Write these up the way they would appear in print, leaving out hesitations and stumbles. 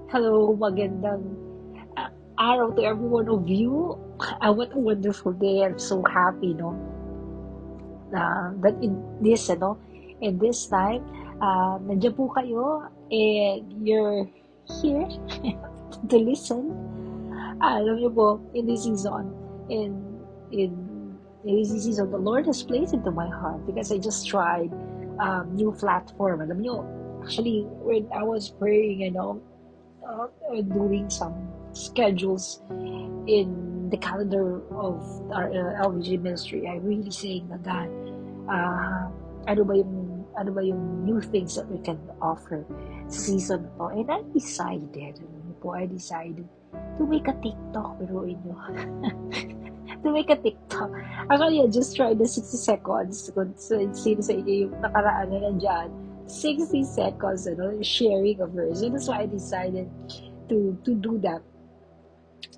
Hello, magandang araw to every one of you. What a wonderful day. I'm so happy, no? That in this time, nandiyan po kayo and you're here to listen. Alam niyo po, in this season, in, in, in this season, the Lord has placed into my heart because I just tried new platform. Alam niyo, actually, when I was praying, doing some schedules in the calendar of our LVG ministry, I really saying na God, uh, ano ba yung new things that we can offer sa season po. And I decided to make a TikTok, pero inyo, to make a TikTok. Actually, I just tried the 60 seconds. Kung sino sa inyo yung nakaraan na nandyan, 60 seconds, sharing a verse. And that's why I decided to do that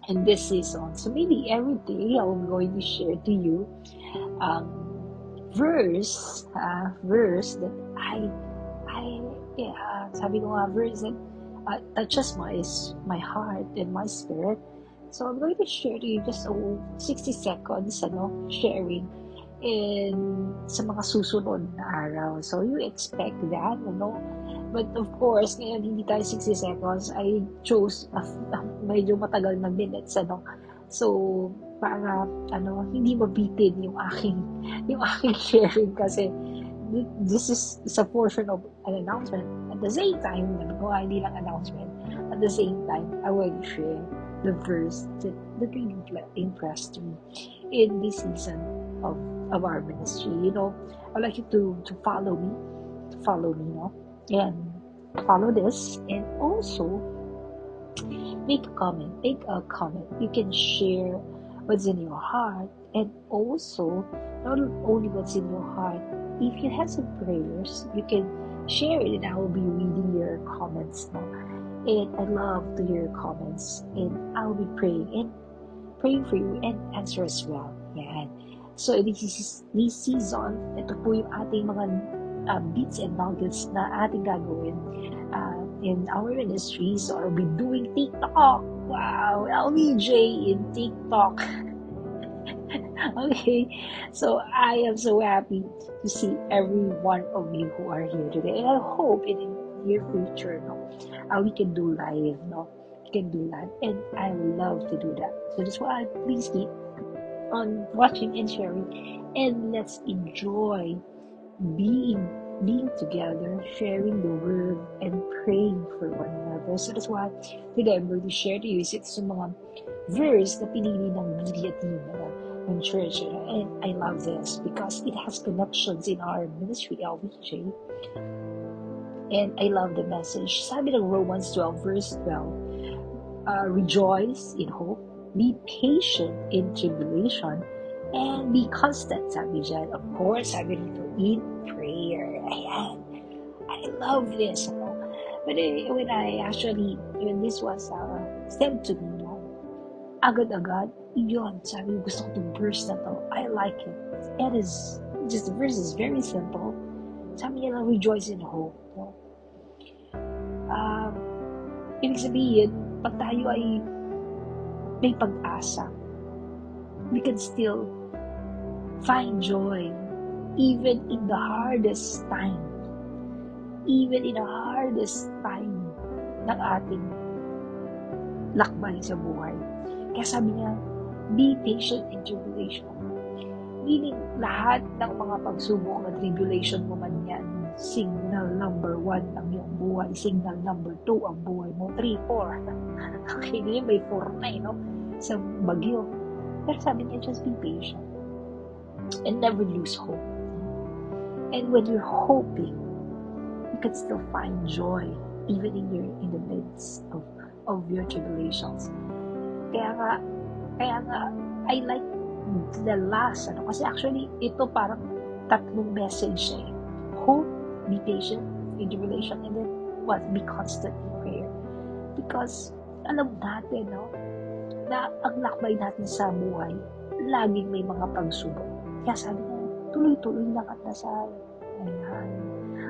in this season. So maybe every day I'm going to share to you um, verse that sabi ko nga, verse that touches my heart and my spirit. So I'm going to share to you just 60 seconds, sharing in sa mga susunod na araw. So you expect that, But of course, ngayon hindi tayo 60 seconds. I chose medyo matagal na minutes, So para hindi mabitin yung aking sharing kasi this is a portion of an announcement. At the same time, hindi lang announcement. At the same time, I will share the verse that really impressed me in this season of our ministry. I'd like you to follow me, and follow this, and also make a comment. You can share what's in your heart, and also not only what's in your heart. If you have some prayers, you can share it, and I will be reading your comments now. And I love to hear your comments, and I'll be praying for you and answer as well. Yan. So this season, ito po yung ating mga bits and nuggets na ating gagawin in our ministry. So I'll be doing TikTok. Wow, LBJ in TikTok. Okay, so I am so happy to see every one of you who are here today, and I hope in the near future, we can do live, We can do live, and I love to do that. So that's why please keep on watching and sharing, and let's enjoy being together, sharing the word, and praying for one another. So that's why today I'm going to share to you is sa mga verse na pinili ng media team ng church. And I love this because it has connections in our ministry, LVJ. And I love the message. Sabi ng Romans 12 verse 12, rejoice in hope, be patient in tribulation, and be constant, sabi dyan. Of course, sabi dito, in prayer. Ayan. I love this, But when this was sent to me, agad-agad, yun, sabi, gusto ko itong verse na to. I like it. The verse is very simple. Sabi niya lang, rejoice in hope. Ibig sabihin, pag tayo ay may pag-asa, we can still find joy even in the hardest time. Even in the hardest time ng ating lakbay sa buhay. Kaya sabi niya, be patient in tribulation. Meaning, lahat ng mga pagsubok na tribulation mo man yan, signal number 1 ang iyong buhay, signal number 2 ang buhay mo, 3, 4. Okay, ngayon may 4 na, sa bagyo. Pero sabi niya, just be patient. And never lose hope. And when you're hoping, you can still find joy even in the midst of your tribulations. Kaya nga, I like the last, kasi actually, ito parang tatlong message eh. Hope, be patient in tribulation, and then be constant in prayer. Because, alam natin, na ang lakbay natin sa buhay, laging may mga pagsubok. Kaya sabi ko, tuloy-tuloy lang at dasal. Ayan.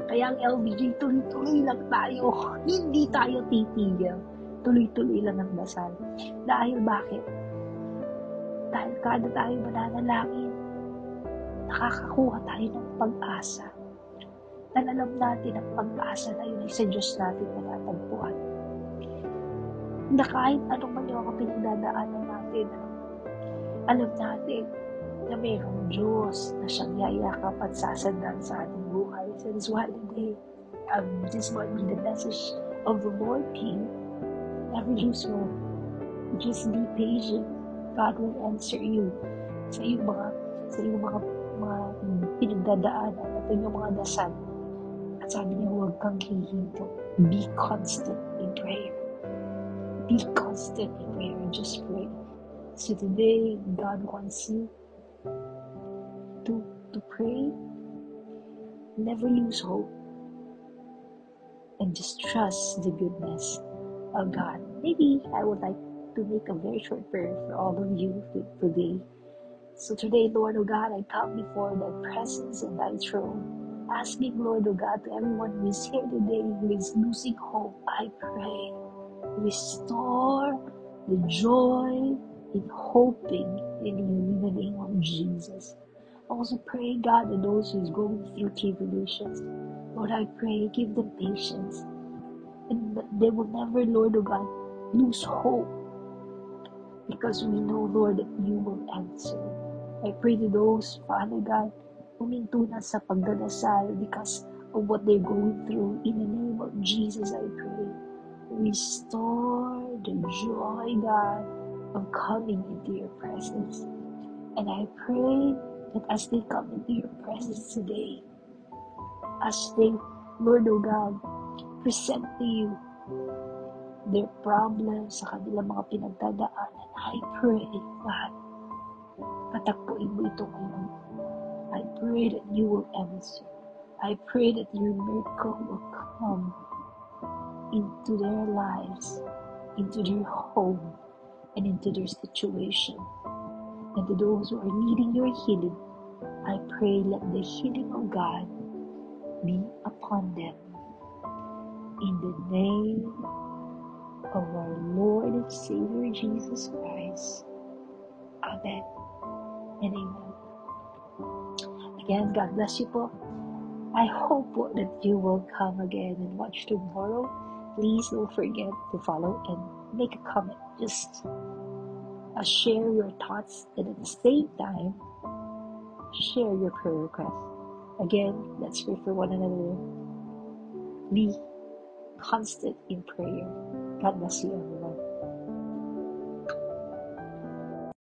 Kaya ang LBJ, tuloy-tuloy lang tayo. Hindi tayo titigil. tuloy-tuloy lang ang dasal. Dahil bakit? Dahil kada tayo mananalangin, nakakakuha tayo ng pag-asa. Dahil alam natin ang pag-asa na yun ay sa Diyos natin matatagpuan. Na kahit anong man yung mga pinagdadaanan natin, alam natin na mayroong Diyos na siyang yayakap at sasandan sa ating buhay. So that's why today, this might be the message of the Lord came. Never lose hope. Just be patient. God will answer you sa iyong mga pinagdadaanan at iyong mga dasal. At sabi niya, huwag kang hihinto. Be constant in prayer. Be constant in prayer and just pray. So today, God wants you to pray. Never lose hope. And just trust the goodness of God. Maybe I would like to make a very short prayer for all of you today. So today, Lord, oh God, I come before thy presence and thy throne, asking, Lord, oh God, to everyone who is here today who is losing hope, I pray, restore the joy in hoping in you in the name of Jesus. I also pray, God, that those who is going through tribulations, Lord, I pray, give them patience. And that they will never, Lord, oh God, lose hope. Because we know, Lord, that you will answer. I pray to those, Father God, huminto na sa pagdadasal because of what they're going through. In the name of Jesus, I pray. Restore the joy, God, of coming into your presence. And I pray that as they come into your presence today, as they, Lord, oh God, present to you their problems sa kanilang mga pinagdadaanan, I pray, God, patakbuin mo ito ngayon. I pray that you will answer. I pray that your miracle will come into their lives, into their home, and into their situation. And to those who are needing your healing, I pray let the healing of God be upon them. In the name of our Lord and Savior Jesus Christ. Amen and amen. Again, God bless you po. I hope po that you will come again and watch tomorrow. Please don't forget to follow and make a comment. Just share your thoughts and at the same time, share your prayer request. Again, let's pray for one another. Be constant in prayer. God bless you, everyone.